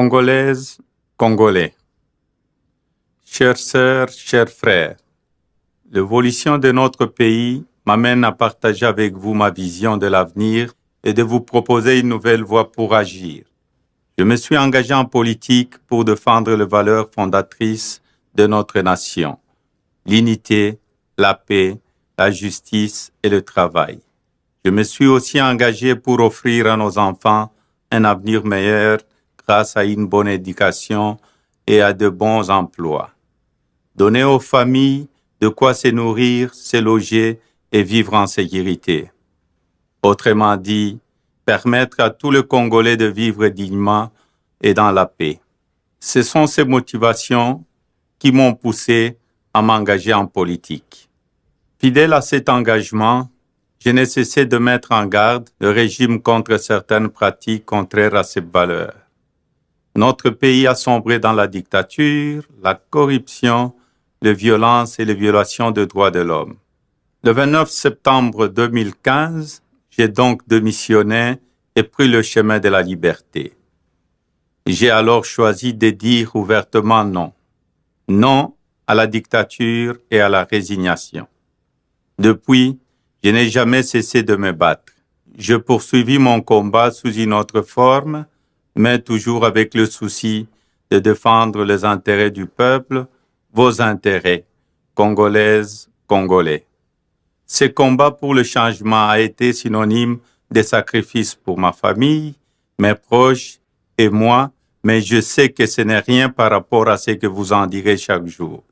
Congolaises, Congolais, chères sœurs, chers frères, l'évolution de notre pays m'amène à partager avec vous ma vision de l'avenir et de vous proposer une nouvelle voie pour agir. Je me suis engagé en politique pour défendre les valeurs fondatrices de notre nation, l'unité, la paix, la justice et le travail. Je me suis aussi engagé pour offrir à nos enfants un avenir meilleur grâce à une bonne éducation et à de bons emplois. Donner aux familles de quoi se nourrir, se loger et vivre en sécurité. Autrement dit, permettre à tous les Congolais de vivre dignement et dans la paix. Ce sont ces motivations qui m'ont poussé à m'engager en politique. Fidèle à cet engagement, je n'ai cessé de mettre en garde le régime contre certaines pratiques contraires à ses valeurs. Notre pays a sombré dans la dictature, la corruption, les violences et les violations des droits de l'homme. Le 29 septembre 2015, j'ai donc démissionné et pris le chemin de la liberté. J'ai alors choisi de dire ouvertement non. Non à la dictature et à la résignation. Depuis, je n'ai jamais cessé de me battre. Je poursuivis mon combat sous une autre forme, mais toujours avec le souci de défendre les intérêts du peuple, vos intérêts, Congolaises, Congolais. Ce combat pour le changement a été synonyme de sacrifice pour ma famille, mes proches et moi, mais je sais que ce n'est rien par rapport à ce que vous en direz chaque jour.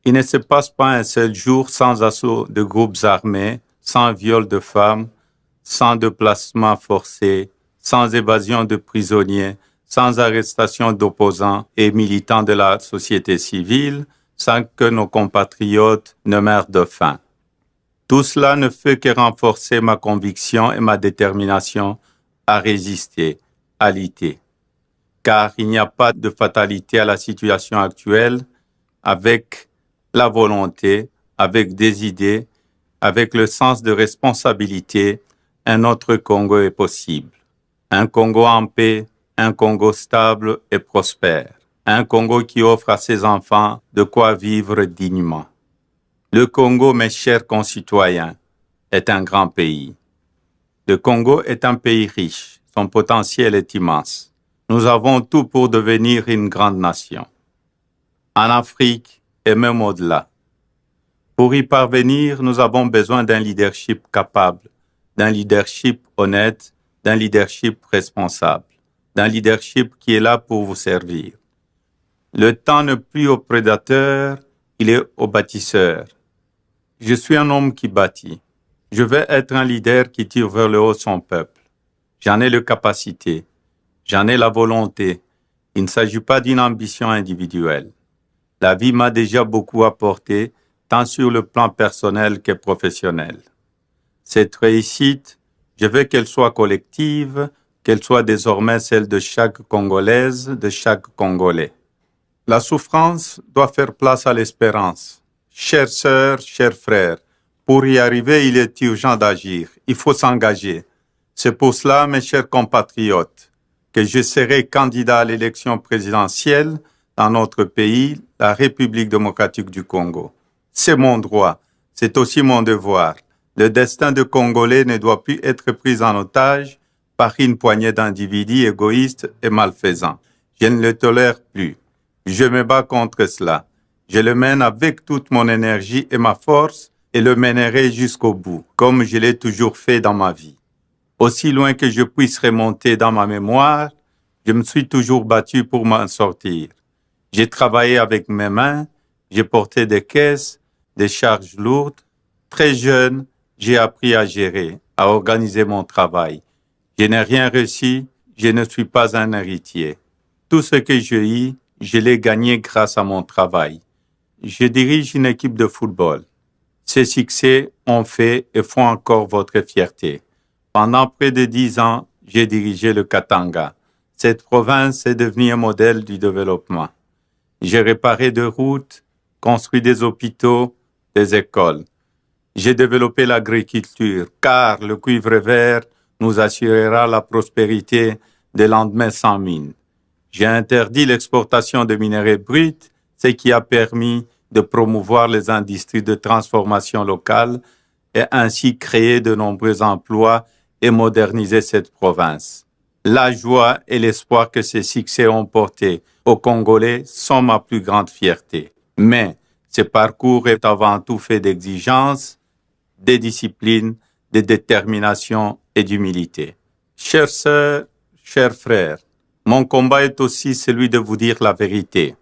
Il ne se passe pas un seul jour sans assaut de groupes armés, sans viol de femmes, sans déplacement forcé, sans évasion de prisonniers, sans arrestation d'opposants et militants de la société civile, sans que nos compatriotes ne meurent de faim. Tout cela ne fait que renforcer ma conviction et ma détermination à résister, à lutter. Car il n'y a pas de fatalité à la situation actuelle, avec la volonté, avec des idées, avec le sens de responsabilité, un autre Congo est possible. Un Congo en paix, un Congo stable et prospère. Un Congo qui offre à ses enfants de quoi vivre dignement. Le Congo, mes chers concitoyens, est un grand pays. Le Congo est un pays riche. Son potentiel est immense. Nous avons tout pour devenir une grande nation. En Afrique et même au-delà. Pour y parvenir, nous avons besoin d'un leadership capable, d'un leadership honnête, d'un leadership responsable, d'un leadership qui est là pour vous servir. Le temps n'est plus au prédateur, il est au bâtisseur. Je suis un homme qui bâtit. Je veux être un leader qui tire vers le haut son peuple. J'en ai les capacités, j'en ai la volonté. Il ne s'agit pas d'une ambition individuelle. La vie m'a déjà beaucoup apporté, tant sur le plan personnel que professionnel. Cette réussite, je veux qu'elle soit collective, qu'elle soit désormais celle de chaque Congolaise, de chaque Congolais. La souffrance doit faire place à l'espérance. Chères sœurs, chers frères, pour y arriver, il est urgent d'agir. Il faut s'engager. C'est pour cela, mes chers compatriotes, que je serai candidat à l'élection présidentielle dans notre pays, la République démocratique du Congo. C'est mon droit, c'est aussi mon devoir. Le destin de Congolais ne doit plus être pris en otage par une poignée d'individus égoïstes et malfaisants. Je ne le tolère plus. Je me bats contre cela. Je le mène avec toute mon énergie et ma force et le mènerai jusqu'au bout, comme je l'ai toujours fait dans ma vie. Aussi loin que je puisse remonter dans ma mémoire, je me suis toujours battu pour m'en sortir. J'ai travaillé avec mes mains, j'ai porté des caisses, des charges lourdes. Très jeune, j'ai appris à gérer, à organiser mon travail. Je n'ai rien reçu, je ne suis pas un héritier. Tout ce que j'ai eu, je l'ai gagné grâce à mon travail. Je dirige une équipe de football. Ces succès ont fait et font encore votre fierté. Pendant près de 10 ans, j'ai dirigé le Katanga. Cette province est devenue un modèle du développement. J'ai réparé des routes, construit des hôpitaux, des écoles. J'ai développé l'agriculture, car le cuivre vert nous assurera la prospérité des lendemains sans mine. J'ai interdit l'exportation de minerais bruts, ce qui a permis de promouvoir les industries de transformation locale et ainsi créer de nombreux emplois et moderniser cette province. La joie et l'espoir que ces succès ont porté aux Congolais sont ma plus grande fierté. Mais ce parcours est avant tout fait d'exigences, de discipline, de détermination et d'humilité. Chères sœurs, chers frères, mon combat est aussi celui de vous dire la vérité.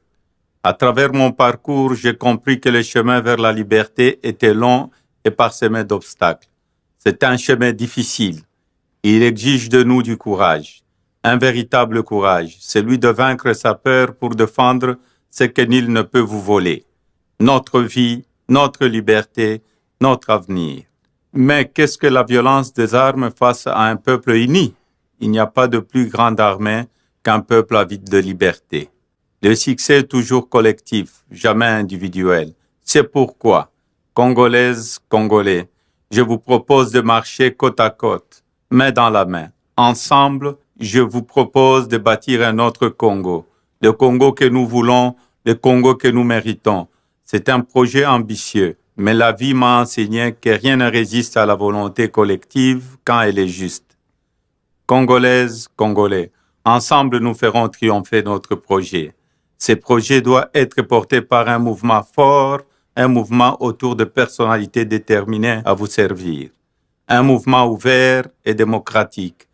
À travers mon parcours, j'ai compris que le chemin vers la liberté était long et parsemé d'obstacles. C'est un chemin difficile. Il exige de nous du courage, un véritable courage, celui de vaincre sa peur pour défendre ce que nul ne peut vous voler. Notre vie, notre liberté, notre avenir. Mais qu'est-ce que la violence des armes face à un peuple uni? Il n'y a pas de plus grande armée qu'un peuple avide de liberté. Le succès est toujours collectif, jamais individuel. C'est pourquoi, Congolaises, Congolais, je vous propose de marcher côte à côte, main dans la main. Ensemble, je vous propose de bâtir un autre Congo. Le Congo que nous voulons, le Congo que nous méritons. C'est un projet ambitieux, mais la vie m'a enseigné que rien ne résiste à la volonté collective quand elle est juste. Congolaises, Congolais, ensemble nous ferons triompher notre projet. Ce projet doit être porté par un mouvement fort, un mouvement autour de personnalités déterminées à vous servir. Un mouvement ouvert et démocratique.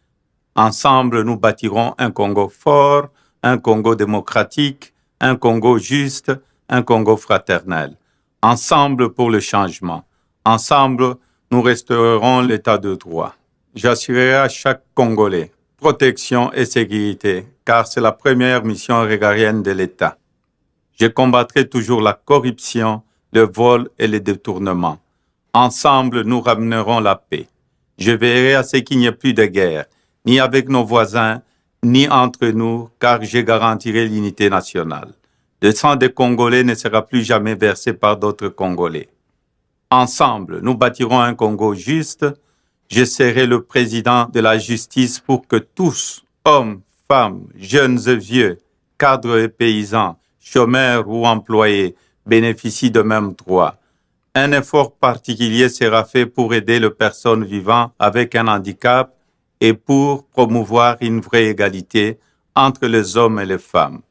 Ensemble, nous bâtirons un Congo fort, un Congo démocratique, un Congo juste, un Congo fraternel. Ensemble pour le changement. Ensemble, nous restaurerons l'état de droit. J'assurerai à chaque Congolais protection et sécurité, car c'est la première mission régalienne de l'État. Je combattrai toujours la corruption, le vol et le détournement. Ensemble, nous ramènerons la paix. Je veillerai à ce qu'il n'y ait plus de guerre, ni avec nos voisins, ni entre nous, car je garantirai l'unité nationale. Le sang des Congolais ne sera plus jamais versé par d'autres Congolais. Ensemble, nous bâtirons un Congo juste. Je serai le président de la justice pour que tous, hommes, femmes, jeunes et vieux, cadres et paysans, chômeurs ou employés, bénéficient de mêmes droits. Un effort particulier sera fait pour aider les personnes vivant avec un handicap et pour promouvoir une vraie égalité entre les hommes et les femmes.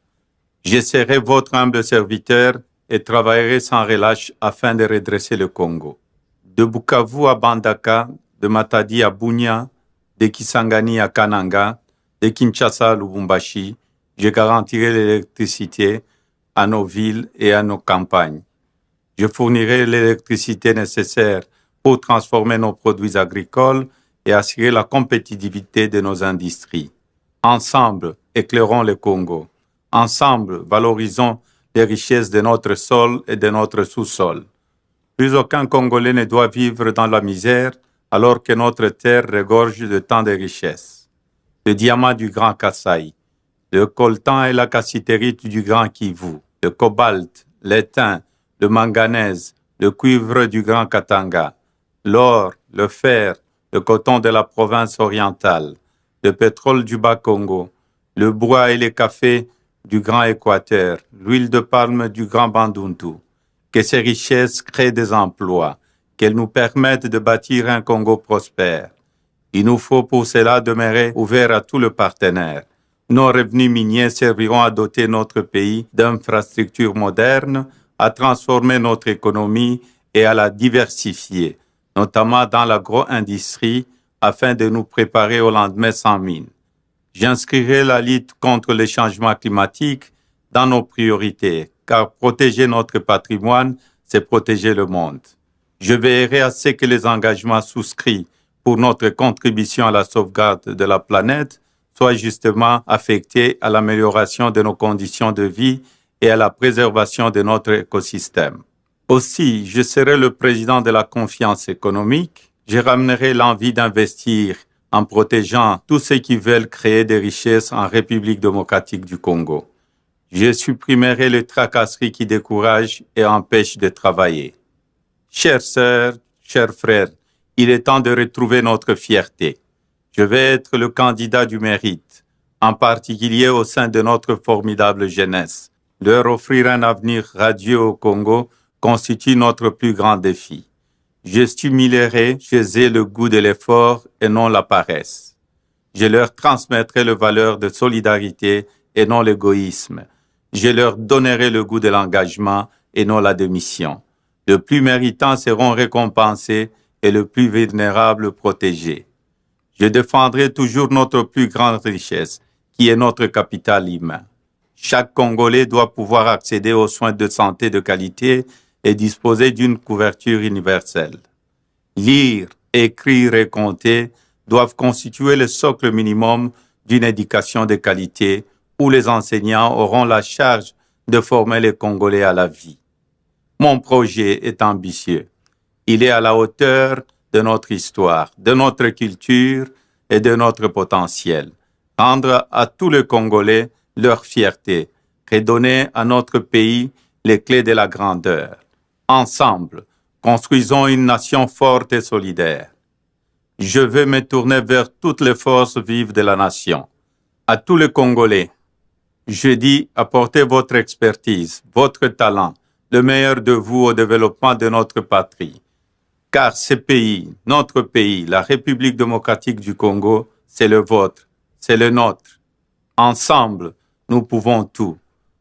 Je serai votre humble serviteur et travaillerai sans relâche afin de redresser le Congo. De Bukavu à Bandaka, de Matadi à Bunia, de Kisangani à Kananga, de Kinshasa à Lubumbashi, je garantirai l'électricité à nos villes et à nos campagnes. Je fournirai l'électricité nécessaire pour transformer nos produits agricoles et assurer la compétitivité de nos industries. Ensemble, éclairons le Congo. Ensemble, valorisons les richesses de notre sol et de notre sous-sol. Plus aucun Congolais ne doit vivre dans la misère alors que notre terre regorge de tant de richesses. Le diamant du Grand Kasaï, le coltan et la cassiterite du Grand Kivu, le cobalt, l'étain, le manganèse, le cuivre du Grand Katanga, l'or, le fer, le coton de la province orientale, le pétrole du Bas-Congo, le bois et les cafés du Grand Équateur, l'huile de palme du Grand Bandundu. Que ces richesses créent des emplois, qu'elles nous permettent de bâtir un Congo prospère. Il nous faut pour cela demeurer ouverts à tous les partenaires. Nos revenus miniers serviront à doter notre pays d'infrastructures modernes, à transformer notre économie et à la diversifier, notamment dans l'agro-industrie, afin de nous préparer au lendemain sans mine. J'inscrirai la lutte contre les changements climatiques dans nos priorités, car protéger notre patrimoine, c'est protéger le monde. Je veillerai à ce que les engagements souscrits pour notre contribution à la sauvegarde de la planète soient justement affectés à l'amélioration de nos conditions de vie et à la préservation de notre écosystème. Aussi, je serai le président de la confiance économique. Je ramènerai l'envie d'investir en protégeant tous ceux qui veulent créer des richesses en République démocratique du Congo. Je supprimerai les tracasseries qui découragent et empêchent de travailler. Chères sœurs, chers frères, il est temps de retrouver notre fierté. Je vais être le candidat du mérite. en particulier au sein de notre formidable jeunesse. Leur offrir un avenir radieux au Congo constitue notre plus grand défi. Je stimulerai chez eux le goût de l'effort et non la paresse. Je leur transmettrai les valeurs de solidarité et non l'égoïsme. Je leur donnerai le goût de l'engagement et non la démission. Les plus méritants seront récompensés et les plus vulnérables protégés. Je défendrai toujours notre plus grande richesse, qui est notre capital humain. Chaque Congolais doit pouvoir accéder aux soins de santé de qualité et disposer d'une couverture universelle. Lire, écrire et compter doivent constituer le socle minimum d'une éducation de qualité où les enseignants auront la charge de former les Congolais à la vie. Mon projet est ambitieux. Il est à la hauteur de notre histoire, de notre culture et de notre potentiel. Rendre à tous les Congolais leur fierté, redonner à notre pays les clés de la grandeur. Ensemble, construisons une nation forte et solidaire. Je veux me tourner vers toutes les forces vives de la nation. À tous les Congolais, je dis apportez votre expertise, votre talent, le meilleur de vous au développement de notre patrie. Car ce pays, notre pays, la République démocratique du Congo, c'est le vôtre, c'est le nôtre. Ensemble, nous pouvons tout.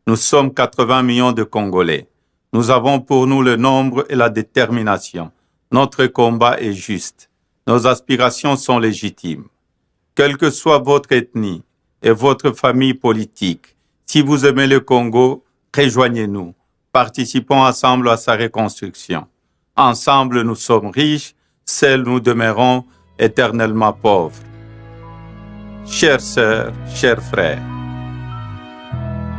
Nous sommes 80 millions de Congolais. Nous avons pour nous le nombre et la détermination. Notre combat est juste. Nos aspirations sont légitimes. Quelle que soit votre ethnie et votre famille politique, si vous aimez le Congo, rejoignez-nous. Participons ensemble à sa reconstruction. Ensemble, nous sommes riches, seuls nous demeurons éternellement pauvres. Chères sœurs, chers frères,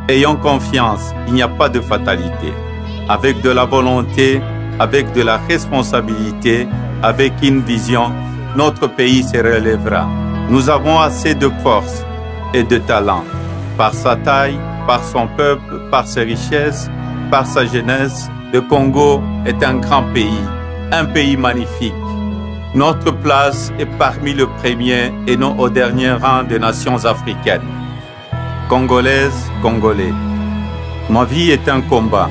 ayons confiance, il n'y a pas de fatalité. Avec de la volonté, avec de la responsabilité, avec une vision, notre pays se relèvera. Nous avons assez de force et de talent. Par sa taille, par son peuple, par ses richesses, par sa jeunesse, le Congo est un grand pays magnifique. Notre place est parmi les premiers et non au dernier rang des nations africaines. Congolaises, Congolais, ma vie est un combat.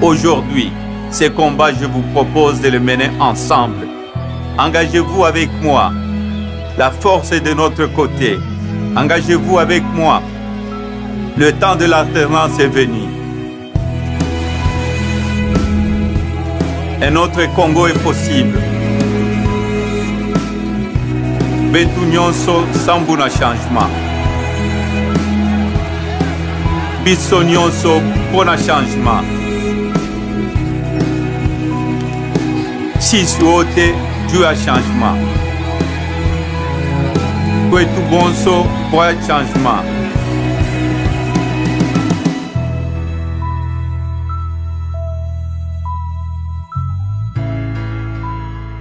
Aujourd'hui, ce combat, je vous propose de le mener ensemble. Engagez-vous avec moi. La force est de notre côté. Engagez-vous avec moi. Le temps de l'alternance est venu. Un autre Congo est possible. Betu nyonso sambu na changement. Biso nyonso pona changement. Sisi wote juu ya changement. Kwetu bonso kwa changement.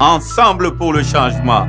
Ensemble pour le changement.